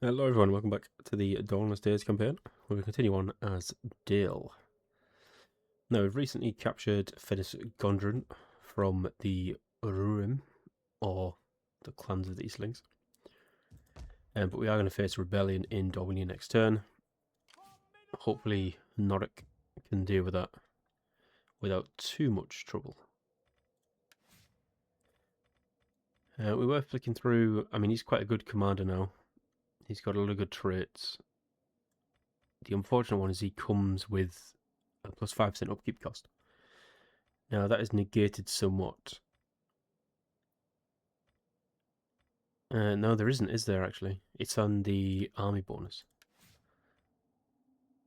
Hello everyone, welcome back to the Dawnless Days campaign, where we continue on as Dale. Now, we've recently captured Fennis Gondrun from the Ururim, or the clans of the Eastlings. But we are going to face rebellion in Dorwinion next turn. Hopefully Noric can deal with that without too much trouble. We were flicking through, I mean, he's quite a good commander now. He's got a lot of good traits. The unfortunate one is he comes with a plus 5% upkeep cost. Now that is negated somewhat. No, there isn't, is there actually? It's on the army bonus.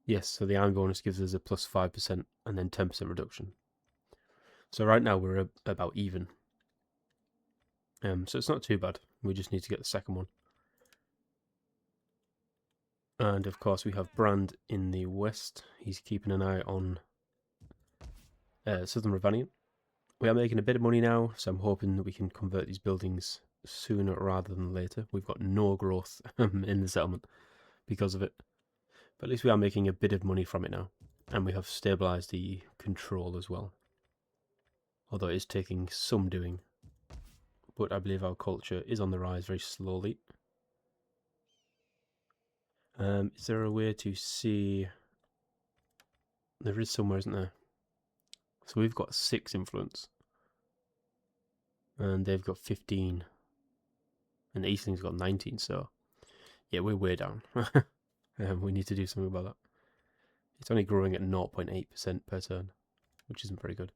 Yes, so the army bonus gives us a plus 5% and then 10% reduction. So right now we're about even. So it's not too bad. We just need to get the second one. And of course we have Brand in the west. He's keeping an eye on Southern Ravanian. We are making a bit of money now, so I'm hoping that we can convert these buildings sooner rather than later. We've got no growth in the settlement because of it. But at least we are making a bit of money from it now. And we have stabilised the control as well. Although it is taking some doing. But I believe our culture is on the rise very slowly. Is there a way to see... There is somewhere, isn't there? So we've got 6 influence. And they've got 15. And the Eastling's got 19, so... Yeah, we're way down. We need to do something about that. It's only growing at 0.8% per turn, which isn't very good.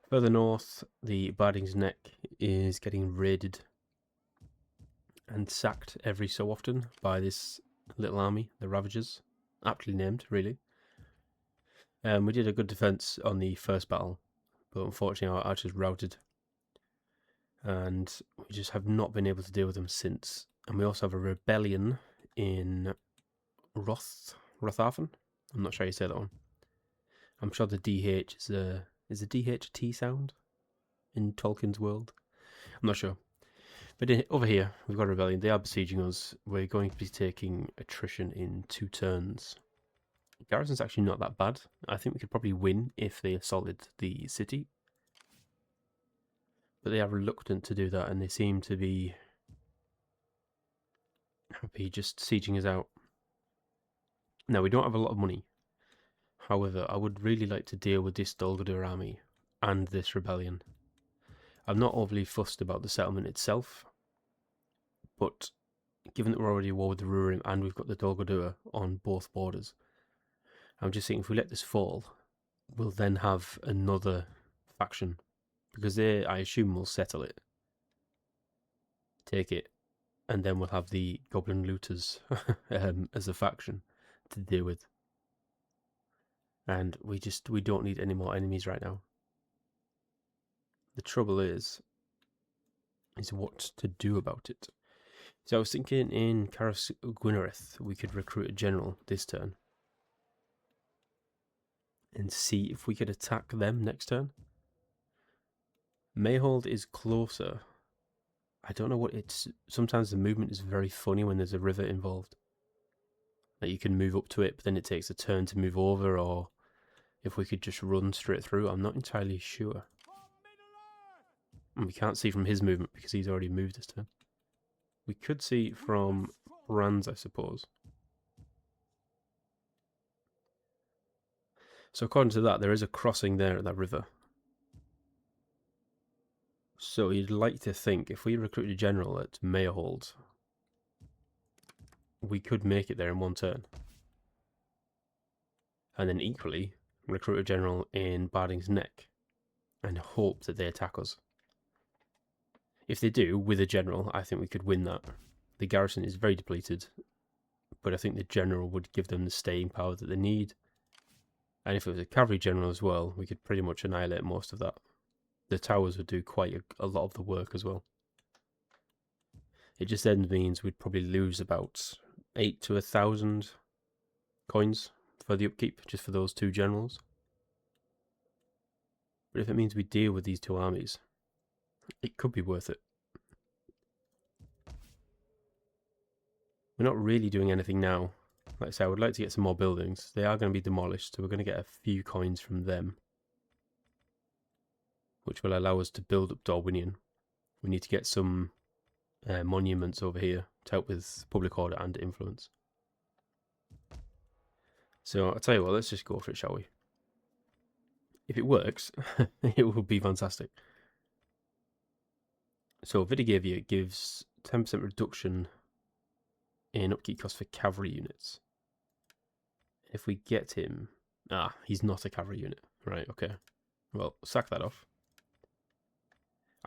Further north, the Barding's Neck is getting raided and sacked every so often by this little army, the Ravagers. Aptly named, really. We did a good defense on the first battle, but unfortunately our archers routed. And we just have not been able to deal with them since. And we also have a rebellion in Rothafen. I'm not sure how you say that one. I'm sure the DH is the DH a T sound in Tolkien's world? I'm not sure. But over here, we've got a rebellion. They are besieging us. We're going to be taking attrition in 2 turns. Garrison's actually not that bad. I think we could probably win if they assaulted the city. But they are reluctant to do that, and they seem to be happy just sieging us out. Now, we don't have a lot of money. However, I would really like to deal with this Dol Guldur army and this rebellion. I'm not overly fussed about the settlement itself, but given that we're already at war with the Rurim and we've got the Dol Guldur on both borders, I'm just thinking if we let this fall, we'll then have another faction, because they, I assume, will settle it, take it, and then we'll have the Goblin Looters as a faction to deal with. And we don't need any more enemies right now. The trouble is what to do about it. So I was thinking in Caras Gwynnereth we could recruit a general this turn and see if we could attack them next turn. Mayhold is closer. I don't know what it's... Sometimes the movement is very funny when there's a river involved. Like you can move up to it, but then it takes a turn to move over, or if we could just run straight through, I'm not entirely sure. And we can't see from his movement because he's already moved this turn. We could see from Brand's, I suppose. So according to that, there is a crossing there at that river. So you'd like to think if we recruited a general at Mayhold, we could make it there in 1 turn. And then equally, recruit a general in Barding's Neck and hope that they attack us. If they do, with a general, I think we could win that. The garrison is very depleted, but I think the general would give them the staying power that they need. And if it was a cavalry general as well, we could pretty much annihilate most of that. The towers would do quite a lot of the work as well. It just then means we'd probably lose about 8 to 1,000 coins for the upkeep, just for those 2 generals. But if it means we deal with these 2 armies, it could be worth it. We're not really doing anything now. Like I say, I would like to get some more buildings. They are going to be demolished, so we're going to get a few coins from them, which will allow us to build up Darwinian. We need to get some monuments over here to help with public order and influence. So I'll tell you what, let's just go for it, shall we? If it works, it will be fantastic. So Vidigavia gives 10% reduction in upkeep cost for cavalry units. If we get him... Ah, he's not a cavalry unit. Right, okay. Well, sack that off.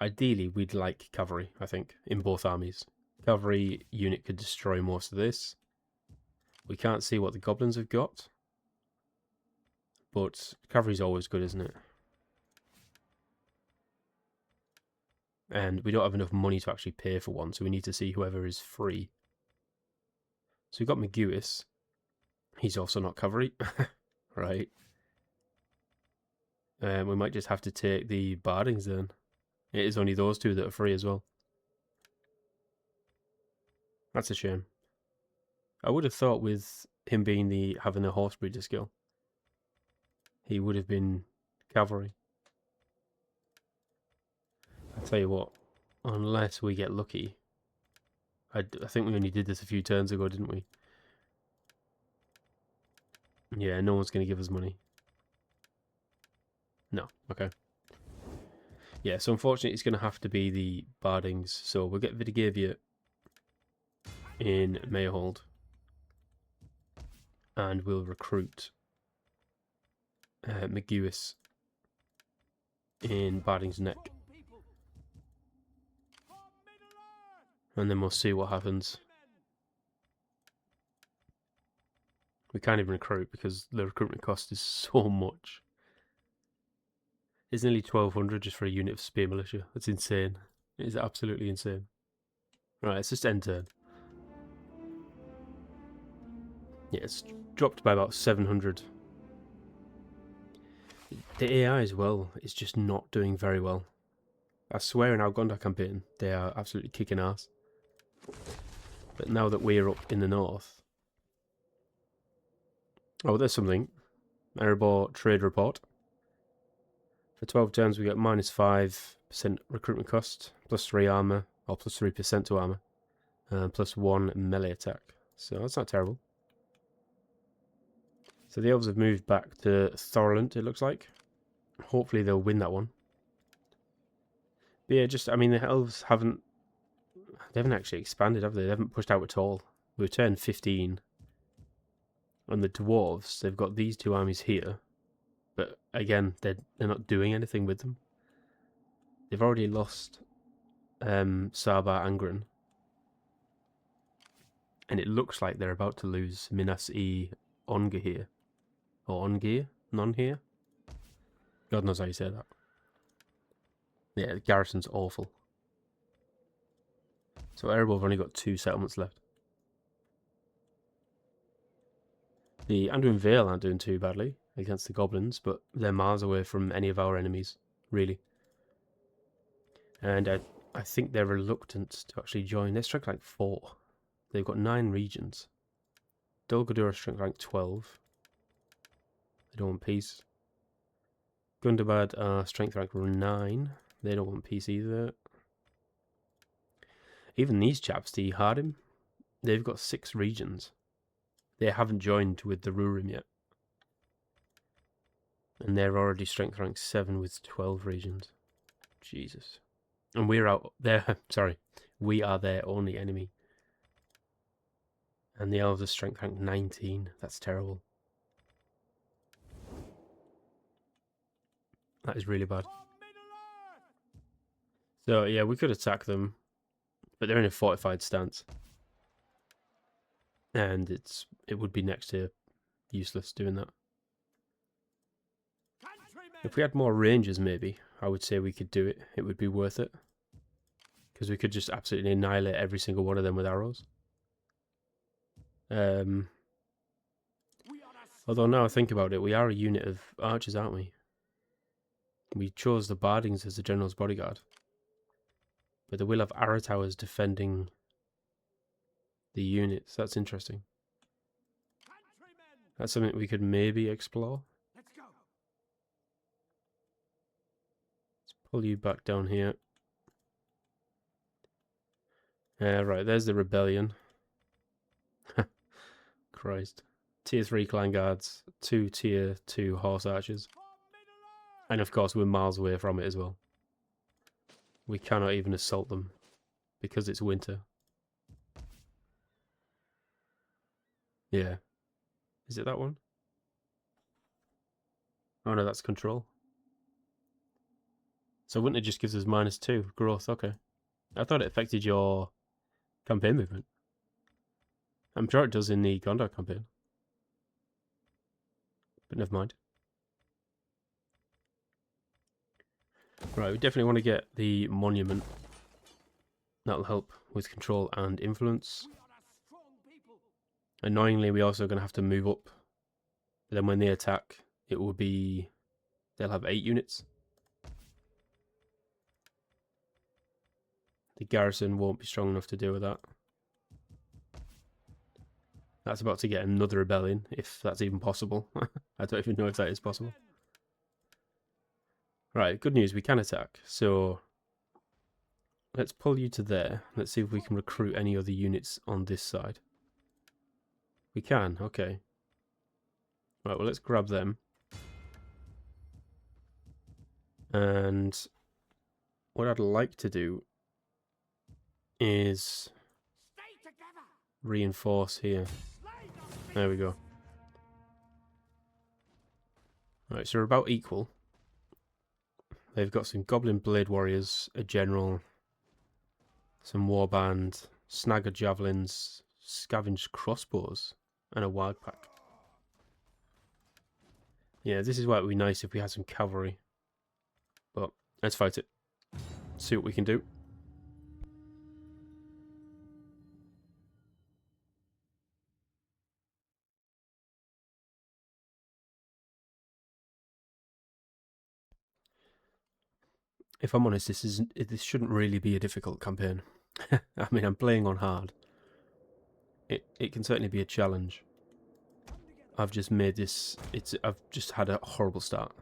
Ideally, we'd like cavalry, I think, in both armies. Cavalry unit could destroy most of this. We can't see what the goblins have got. But cavalry's always good, isn't it? And we don't have enough money to actually pay for one, so we need to see whoever is free. So we've got McGuis. He's also not cavalry. Right. We might just have to take the Bardings then. It is only those two that are free as well. That's a shame. I would have thought with him being having the horse breeder skill, he would have been cavalry. I tell you what, unless we get lucky. I think we only did this a few turns ago, didn't we? Yeah, no one's going to give us money. No, okay. Yeah, so unfortunately it's going to have to be the Bardings. So we'll get Vidigavia in Mayhold. And we'll recruit McGuis in Barding's Neck. And then we'll see what happens. We can't even recruit because the recruitment cost is so much. It's nearly 1200 just for a unit of spear militia. That's insane. It is absolutely insane. Right, let's just end turn. Yeah, it's dropped by about 700. The AI as well is just not doing very well. I swear in our Gondar campaign, they are absolutely kicking ass. But now that we're up in the north... Oh, there's something. Erebor trade report. For 12 turns we get minus 5% recruitment cost, plus 3 armor, or plus 3% to armor, and plus 1 melee attack. So that's not terrible. So the elves have moved back to Thorland, it looks like. Hopefully they'll win that one. But yeah, I mean, the elves they haven't actually expanded, have they? They haven't pushed out at all. We've turned 15. And the dwarves, they've got these two armies here. But again, they're not doing anything with them. They've already lost Sarbar Angren. And it looks like they're about to lose Minas-e Ongahir. Or Ongir? Nonhir? God knows how you say that. Yeah, the garrison's awful. So Erebor have only got 2 settlements left. The Anduin Vale aren't doing too badly against the goblins, but they're miles away from any of our enemies, really. And I think they're reluctant to actually join. They're strength rank 4. They've got 9 regions. Dol Guldur are strength rank 12. They don't want peace. Gundabad are strength rank 9. They don't want peace either. Even these chaps, the Hardim, they've got 6 regions. They haven't joined with the Rurim yet. And they're already strength rank 7 with 12 regions. Jesus. And we're out there. Sorry. We are their only enemy. And the elves are strength rank 19. That's terrible. That is really bad. So yeah, we could attack them. But they're in a fortified stance. And it would be next to useless doing that. If we had more rangers, maybe, I would say we could do it. It would be worth it. Because we could just absolutely annihilate every single one of them with arrows. Although now I think about it, we are a unit of archers, aren't we? We chose the Bardings as the general's bodyguard. But they will have arrow towers defending the units. That's interesting. That's something we could maybe explore. Let's go. Let's pull you back down here. Right, there's the rebellion. Christ. Tier 3 clan guards, 2 tier 2 horse archers. And of course we're miles away from it as well. We cannot even assault them because it's winter. Yeah. Is it that one? Oh no, that's control. So winter just gives us -2 growth, okay. I thought it affected your campaign movement. I'm sure it does in the Gondor campaign. But never mind. Right, we definitely want to get the monument. That'll help with control and influence. Annoyingly, we're also going to have to move up. But then when they attack, it will be... they'll have 8 units. The garrison won't be strong enough to deal with that. That's about to get another rebellion, if that's even possible. I don't even know if that is possible. Right, good news, we can attack. So, let's pull you to there. Let's see if we can recruit any other units on this side. We can, okay. Right, well, let's grab them. And what I'd like to do is reinforce here. There we go. Right, so we're about equal. They've got some Goblin Blade Warriors, a General, some Warband, Snagger Javelins, Scavenged Crossbows, and a Wild Pack. Yeah, this is why it would be nice if we had some cavalry. But let's fight it. See what we can do. If I'm honest, this shouldn't really be a difficult campaign. I mean, I'm playing on hard. It can certainly be a challenge. I've just made this. I've just had a horrible start,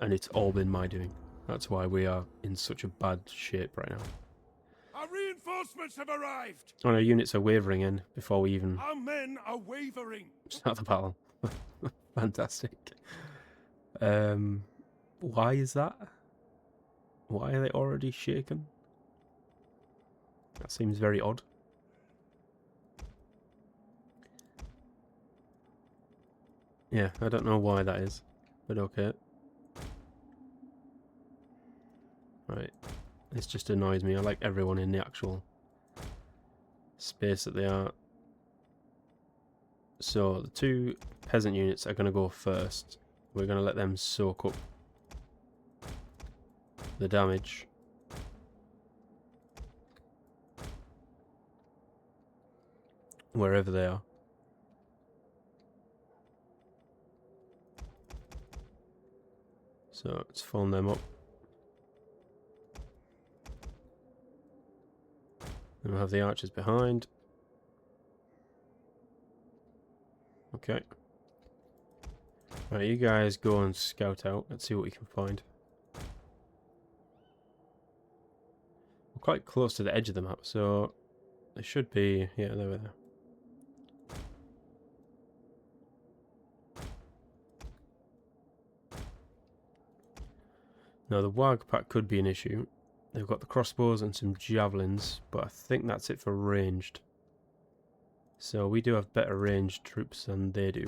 and it's all been my doing. That's why we are in such a bad shape right now. Our reinforcements have arrived. Oh, our units are wavering in before we even Our men are wavering. start the battle. Fantastic. Why is that? Why are they already shaken? That seems very odd. Yeah, I don't know why that is, but okay. Right, this just annoys me. I like everyone in the actual space that they are. So the 2 peasant units are going to go first. We're going to let them soak up the damage. Wherever they are. So let's phone them up. And we'll have the archers behind. Okay. Right, you guys go and scout out. Let's see what we can find. We're quite close to the edge of the map, so they should be... yeah, they were there. Now the Wag pack could be an issue. They've got the crossbows and some javelins, but I think that's it for ranged. So we do have better ranged troops than they do.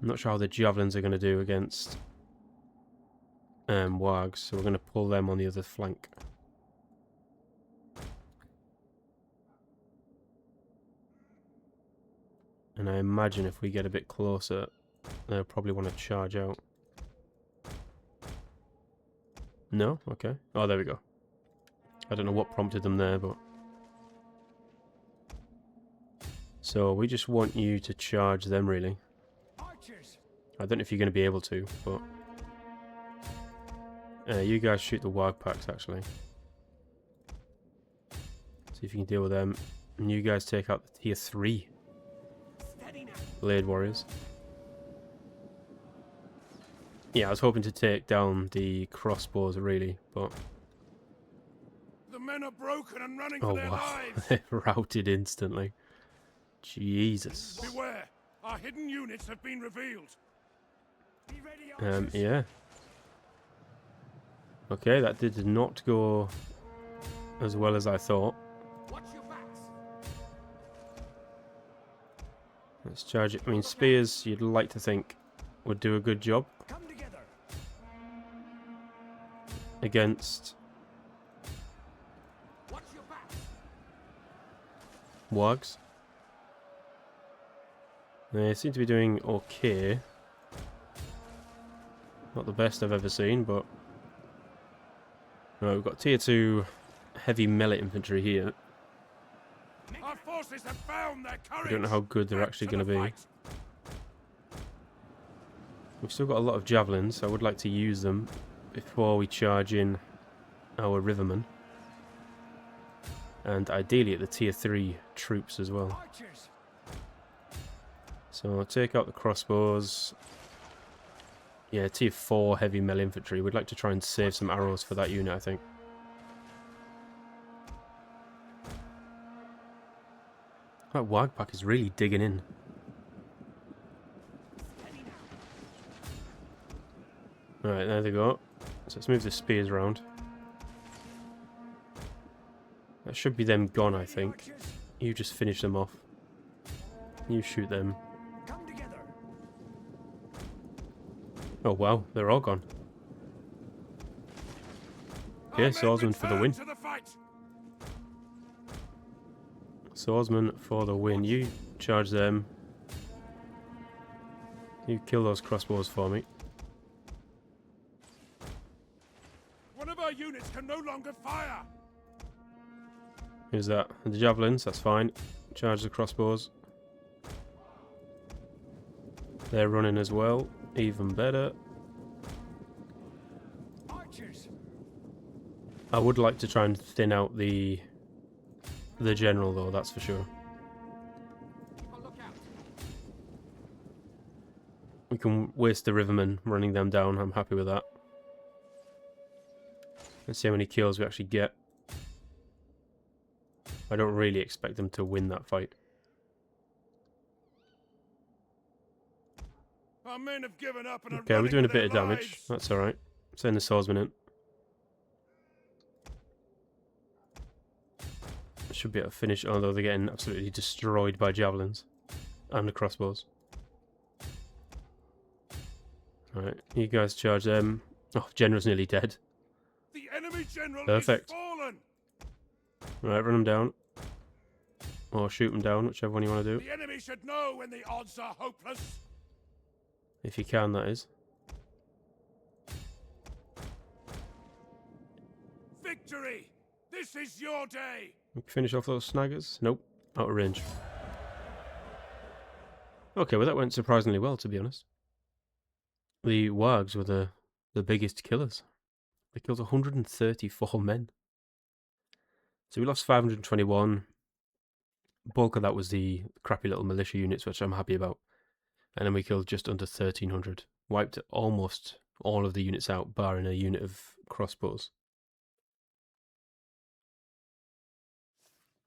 I'm not sure how the javelins are going to do against Wags, so we're going to pull them on the other flank. And I imagine if we get a bit closer, they'll probably want to charge out. No? Okay. Oh, there we go. I don't know what prompted them there, but... so we just want you to charge them, really. I don't know if you're going to be able to, but... you guys shoot the Wag packs, actually. See if you can deal with them. And you guys take out the tier 3 Blade Warriors. Yeah, I was hoping to take down the crossbows, really, but... The men are broken and running Oh, for their wow. lives. They're routed instantly. Jesus. Beware, our hidden units have been revealed. Be ready, Yeah. Okay, that did not go as well as I thought. watch your backs. Let's charge it. I mean, spears, you'd like to think, would do a good job Come together. against Watch your backs. wargs. They seem to be doing okay. Not the best I've ever seen, but... Right, we've got tier 2 heavy melee infantry here. Our forces have found their courage. I don't know how good they're Back actually to going to the be. fight. We've still got a lot of javelins, so I would like to use them before we charge in our rivermen. And ideally at the tier 3 troops as well. Archers. So I'll take out the crossbows. Yeah, tier 4 heavy melee infantry. We'd like to try and save some arrows for that unit, I think. That wag pack is really digging in. Alright, there they go. So let's move the spears around. That should be them gone, I think. You just finish them off. You shoot them. Come together. Oh wow, they're all gone. Okay, swordsman for the win. To the fight. Swordsman for the win. You charge them. You kill those crossbows for me. One of our units can no longer fire. Who's that? The javelins, that's fine. Charge the crossbows. They're running as well. Even better. Archers. I would like to try and thin out the general though, that's for sure. Look out. We can waste the rivermen running them down, I'm happy with that. Let's see how many kills we actually get. I don't really expect them to win that fight. Our men have given up and Okay, are we're doing a running bit of for their damage. lives. That's alright. Send the swordsman in. Should be able to finish, although they're getting absolutely destroyed by javelins and the crossbows. Alright, you guys charge them. Oh, General's nearly dead. The enemy general Perfect. is fallen. Alright, run them down. Or shoot them down, whichever one you want to do. The enemy should know when the odds are hopeless. If you can, that is. Victory! This is your day. We can finish off those snaggers. Nope, out of range. Okay, well that went surprisingly well, to be honest. The wargs were the biggest killers. They killed 134 men. So we lost 521. Bulk of that was the crappy little militia units, which I'm happy about. And then we killed just under 1,300. Wiped almost all of the units out, barring a unit of crossbows.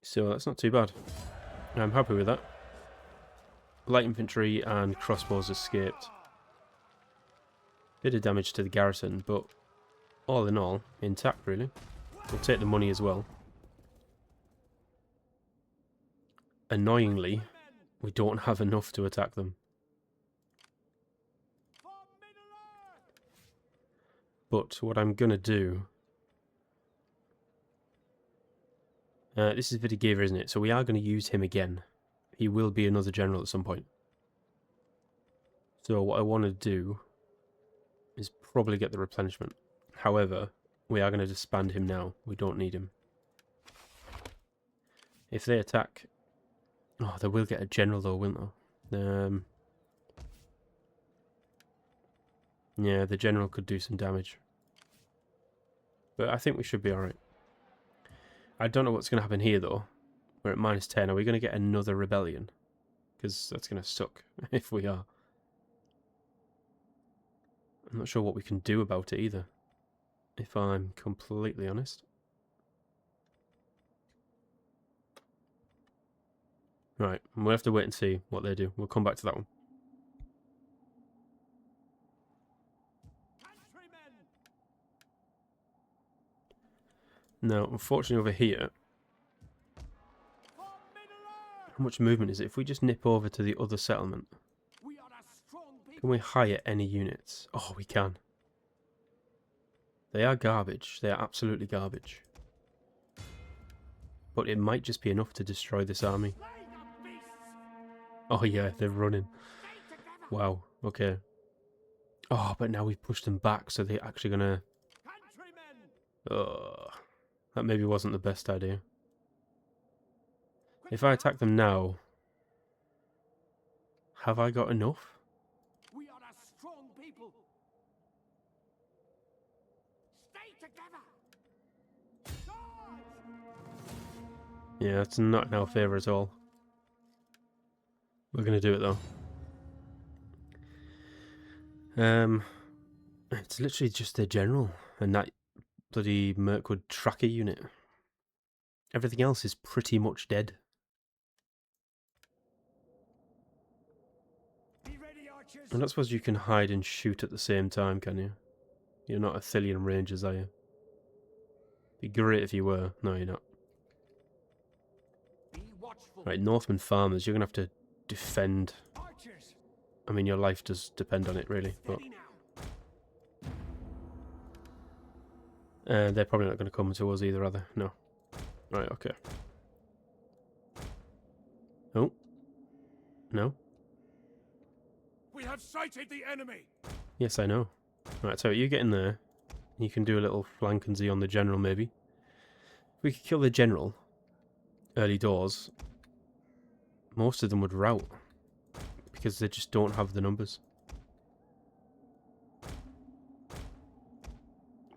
So that's not too bad. I'm happy with that. Light infantry and crossbows escaped. Bit of damage to the garrison, but all in all, intact really. We'll take the money as well. Annoyingly, we don't have enough to attack them. But what I'm going to do... this is Vitigiva, isn't it? So we are going to use him again. He will be another general at some point. So what I want to do is probably get the replenishment. However, we are going to disband him now. We don't need him. If they attack... Oh, they will get a general though, won't they? Yeah, the general could do some damage. But I think we should be alright. I don't know what's going to happen here, though. We're at -10. Are we going to get another rebellion? Because that's going to suck if we are. I'm not sure what we can do about it either, if I'm completely honest. Right, we'll have to wait and see what they do. We'll come back to that one. Now, unfortunately over here, how much movement is it? If we just nip over to the other settlement, can we hire any units? Oh, we can. They are garbage. They are absolutely garbage. But it might just be enough to destroy this army. Oh yeah, they're running. Wow, okay. Oh, but now we've pushed them back, so they're actually gonna... that maybe wasn't the best idea. If I attack them now... Have I got enough? We are a strong people. Stay together. Yeah, it's not in our favour at all. We're gonna do it though. It's literally just their general and that bloody Mirkwood tracker unit. Everything else is pretty much dead. Be ready, archers. I don't suppose you can hide and shoot at the same time, can you? You're not Athelian Rangers, are you? Be great if you were. No, you're not. Be watchful. Right, Northman farmers, you're gonna have to defend. Archers. I mean, your life does depend on it, really. But Steady now. they're probably not going to come to us either, are they? No. Right, okay. Oh. No? We have sighted the enemy. Yes, I know. Right, so you get in there. You can do a little flank and Z on the general, maybe. If we could kill the general early doors, most of them would rout. Because they just don't have the numbers.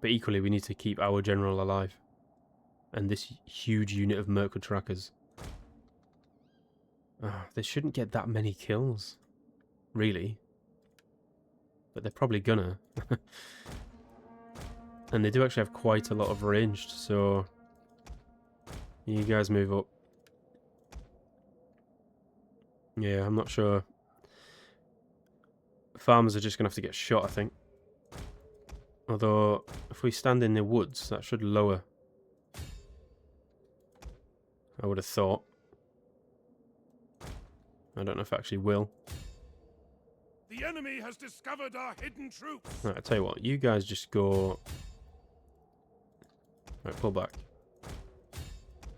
But equally, we need to keep our general alive. And this huge unit of Mirkwood trackers. They shouldn't get that many kills. Really. But they're probably gonna. And they do actually have quite a lot of ranged, so... You guys move up. Yeah, I'm not sure. Farmers are just gonna have to get shot, I think. Although, if we stand in the woods, that should lower. I would have thought. I don't know if it actually will. The enemy has discovered our hidden troops. Right, I tell you what, you guys just go... Right, pull back.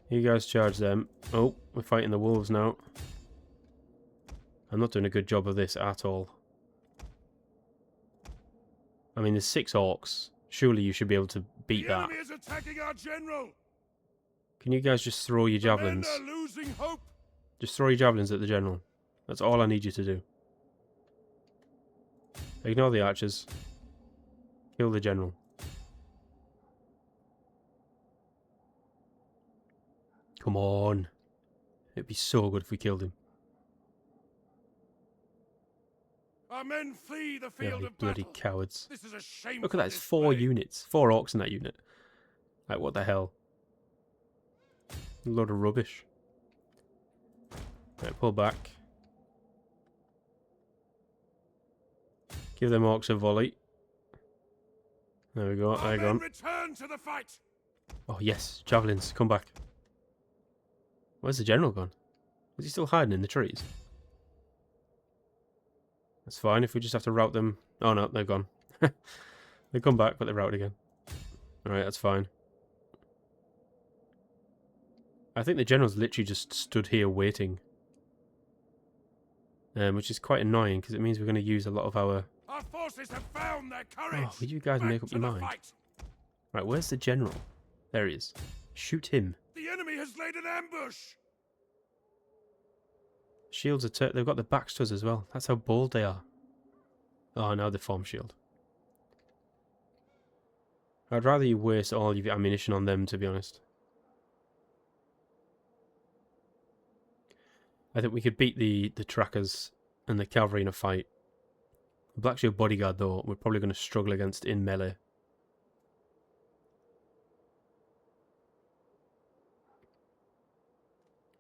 You guys charge them. Oh, we're fighting the wolves now. I'm not doing a good job of this at all. I mean, there's 6 orcs. Surely you should be able to beat The that. enemy is attacking our general. Can you guys just throw your javelins? The men are losing hope. Just throw your javelins at the general. That's all I need you to do. Ignore the archers. Kill the general. Come on. It'd be so good if we killed him. Our men flee the Yeah, field you of bloody battle. cowards. This is a shameful Look at that, it's 4 display. units. 4 orcs in that unit. Like, what the hell? A load of rubbish. Right, pull back. Give them orcs a volley. There we go, Our they're men gone. return to the fight. Oh yes, javelins, come back. Where's the general gone? Is he still hiding in the trees? That's fine if we just have to rout them. Oh no, they're gone. They come back, but they're routed again. Alright, that's fine. I think the general's literally just stood here waiting. Which is quite annoying, because it means we're going to use a lot of our... Our forces have found their courage. Oh, will you guys Back make up to your the mind? fight. Right, where's the general? There he is. Shoot him. The enemy has laid an ambush. Shields are... They've got the backs to us as well. That's how bold they are. Oh, now they form shield. I'd rather you waste all of your ammunition on them, to be honest. I think we could beat the trackers and the cavalry in a fight. The Black Shield bodyguard, though, we're probably going to struggle against in melee.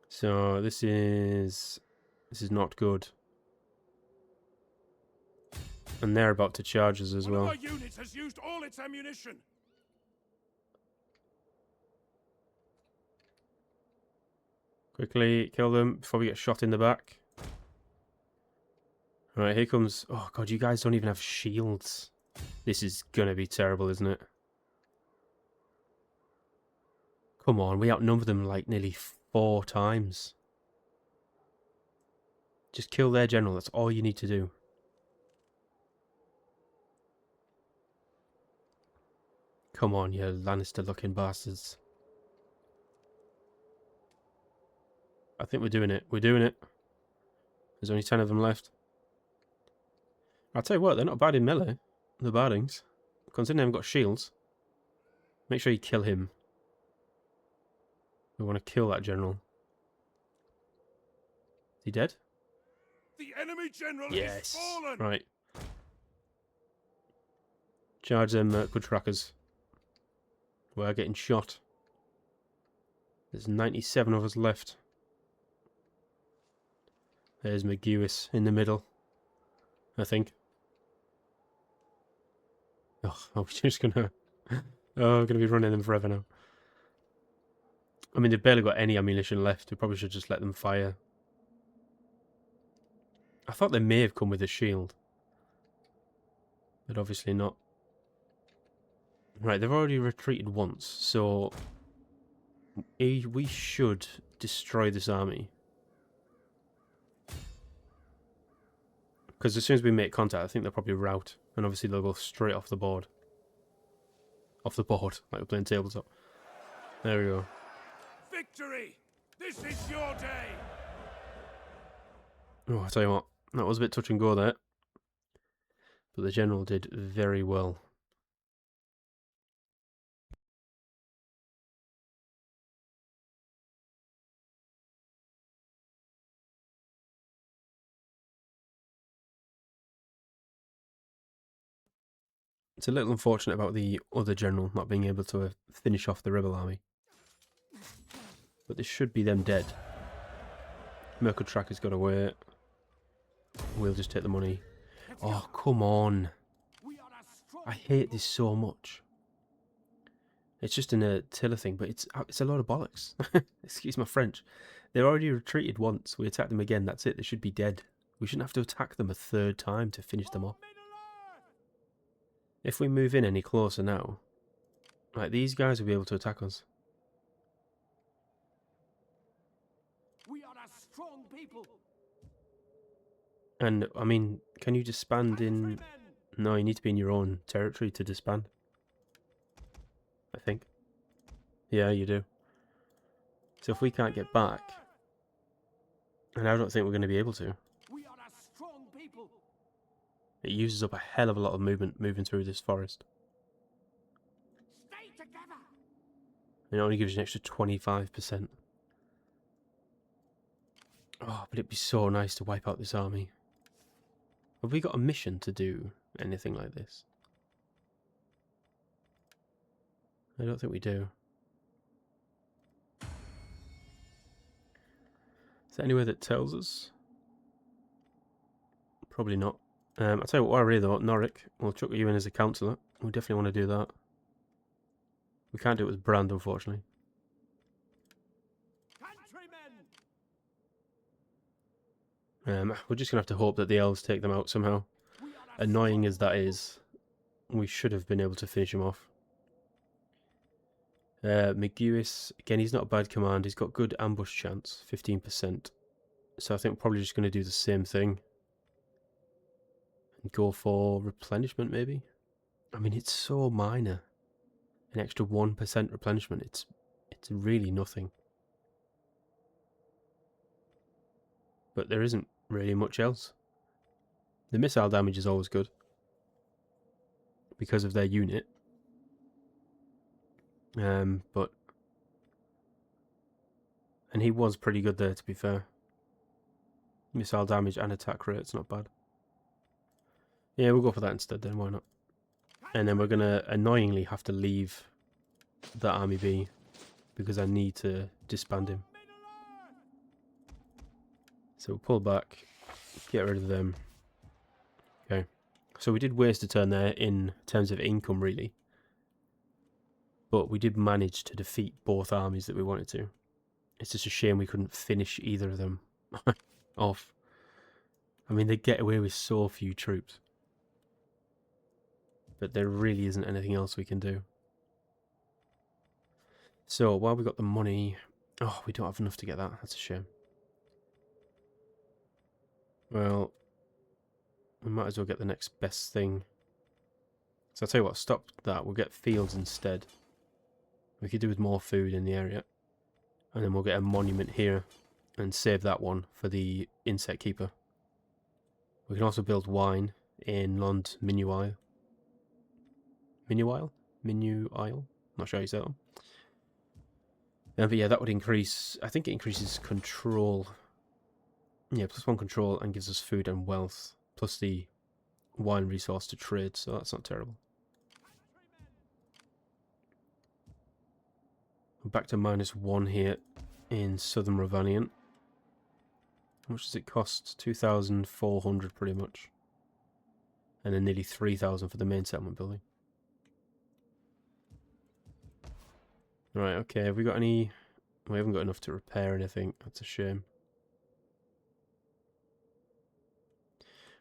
So this is not good. And they're about to charge us as One well. of our units has used all its ammunition. Quickly kill them before we get shot in the back. Alright, here comes... Oh god, you guys don't even have shields. This is gonna be terrible, isn't it? Come on, we outnumber them like nearly 4 times. Just kill their general, that's all you need to do. Come on, you Lannister-looking bastards. I think we're doing it. We're doing it. There's only 10 of them left. I'll tell you what, they're not bad in melee, the Bardings. Considering they haven't got shields. Make sure you kill him. We want to kill that general. Is he dead? The enemy general Yes. is fallen. Right. Charge them good trackers. We're getting shot. There's 97 of us left. There's McGuis in the middle, I think. Oh, we're just gonna... Oh, we're gonna be running them forever now. I mean, they've barely got any ammunition left. We probably should just let them fire. I thought they may have come with a shield. But obviously not. Right, they've already retreated once, so... we should destroy this army. Because as soon as we make contact, I think they'll probably rout. And obviously they'll go straight off the board. Off the board, like we're playing tabletop. There we go. Victory! This is your day! Oh, I'll tell you what, that was a bit touch and go there. But the general did very well. It's a little unfortunate about the other general not being able to finish off the rebel army. But this should be them dead. Merkel Tracker's got away. We'll just take the money. Oh, come on. I hate this so much. It's just an Attila thing, but it's a lot of bollocks. Excuse my French. They're already retreated once. We attack them again, that's it. They should be dead. We shouldn't have to attack them a 3rd time to finish them off. If we move in any closer now, like these guys will be able to attack us. We are a strong people. And, I mean, can you disband in... Countrymen! No, you need to be in your own territory to disband. I think. Yeah, you do. So if we can't get back... And I don't think we're going to be able to. We are a strong people. It uses up a hell of a lot of movement moving through this forest. Stay together. And it only gives you an extra 25%. Oh, but it'd be so nice to wipe out this army. Have we got a mission to do anything like this? I don't think we do. Is there anywhere that tells us? Probably not. I'll tell you what, while we're here though, Norrick, we'll chuck you in as a councillor. We definitely want to do that. We can't do it with Brand, unfortunately. Countrymen. We're just going to have to hope that the elves take them out somehow. We are a Annoying as that is, we should have been able to finish him off. McGuis, again, he's not a bad command. He's got good ambush chance, 15%. So I think we're probably just going to do the same thing. And go for replenishment, maybe? I mean, it's so minor. An extra 1% replenishment, it's really nothing. But there isn't really much else. The missile damage is always good. Because of their unit. But... And he was pretty good there, to be fair. Missile damage and attack rate, it's not bad. Yeah, we'll go for that instead then, why not? And then we're going to annoyingly have to leave that army be because I need to disband him. So we'll pull back, get rid of them. Okay. So we did waste a turn there in terms of income, really. But we did manage to defeat both armies that we wanted to. It's just a shame we couldn't finish either of them off. I mean, they get away with so few troops. But there really isn't anything else we can do. So, while we got the money... Oh, we don't have enough to get that. That's a shame. Well, we might as well get the next best thing. So I'll tell you what, stop that. We'll get fields instead. We could do with more food in the area. And then we'll get a monument here and save that one for the insect keeper. We can also build wine in Lond Minuile. Minuile? Minuile? Not sure how you say that one. But yeah, that would increase... I think it increases control. Yeah, +1 control and gives us food and wealth. Plus the wine resource to trade, so that's not terrible. Back to -1 here in Southern Ravanian. How much does it cost? 2,400 pretty much. And then nearly 3,000 for the main settlement building. Right, okay, have we got any... We haven't got enough to repair anything. That's a shame.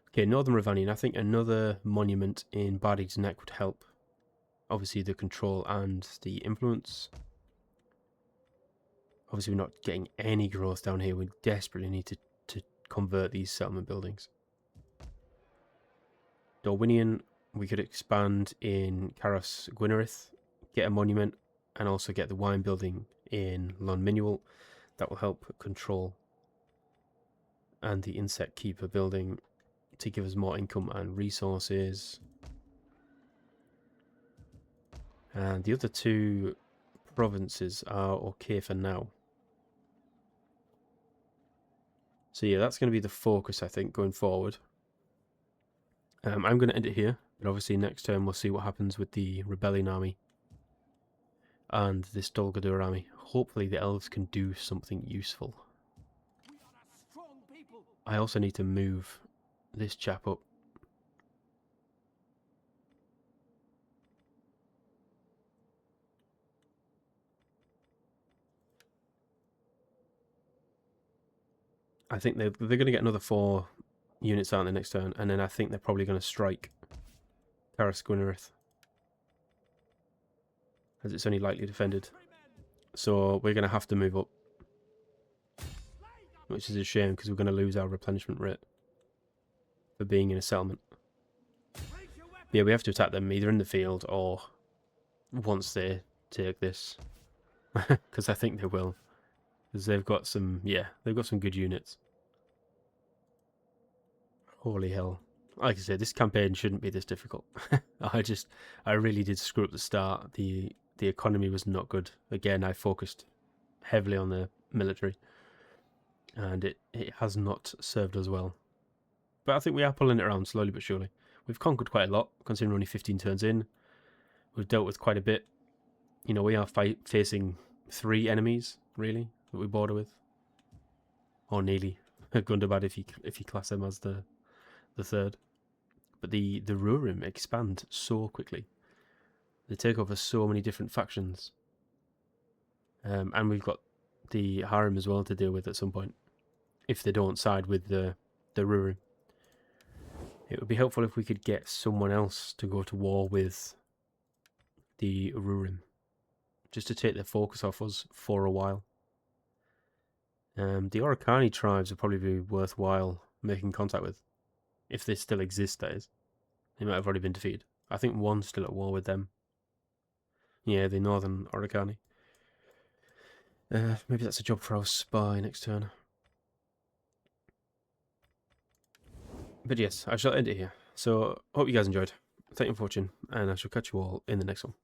Okay, Northern Ravanian. I think another monument in Barding's Neck would help. Obviously the control and the influence. Obviously we're not getting any growth down here. We desperately need to convert these settlement buildings. Dorwinian, we could expand in Caras Gwynnerith, get a monument, and also get the wine building in Lonminual. That will help control. And the insect keeper building to give us more income and resources. And the other two provinces are okay for now. So yeah, that's going to be the focus, I think, going forward. I'm going to end it here, but obviously next turn we'll see what happens with the Rebellion army and this Dolgadur army. Hopefully the elves can do something useful. I also need to move this chap up. I think they're going to get another 4 units out in the next turn, and then I think they're probably going to strike Caras Gwynnerith, as it's only lightly defended. So we're going to have to move up, which is a shame because we're going to lose our replenishment rate for being in a settlement. Yeah, we have to attack them either in the field or once they take this, because I think they will. Because they've got some, yeah, they've got some good units. Holy hell. Like I said, this campaign shouldn't be this difficult. I really did screw up the start. The economy was not good. Again, I focused heavily on the military. And it has not served us well. But I think we are pulling it around slowly but surely. We've conquered quite a lot, considering we're only 15 turns in. We've dealt with quite a bit. You know, we are facing 3 enemies, really, that we border with. Or nearly. Gundabad if you class them as the third. But the Rurim expand so quickly. They take over so many different factions. And we've got the Harem as well to deal with at some point. If they don't side with the Rurim. It would be helpful if we could get someone else to go to war with the Rurim. Just to take their focus off us for a while. The Oricani tribes would probably be worthwhile making contact with. If they still exist, that is. They might have already been defeated. I think one's still at war with them. Yeah, the Northern Oricani. Maybe that's a job for our spy next turn. But yes, I shall end it here. So, hope you guys enjoyed. Thank you for watching, and I shall catch you all in the next one.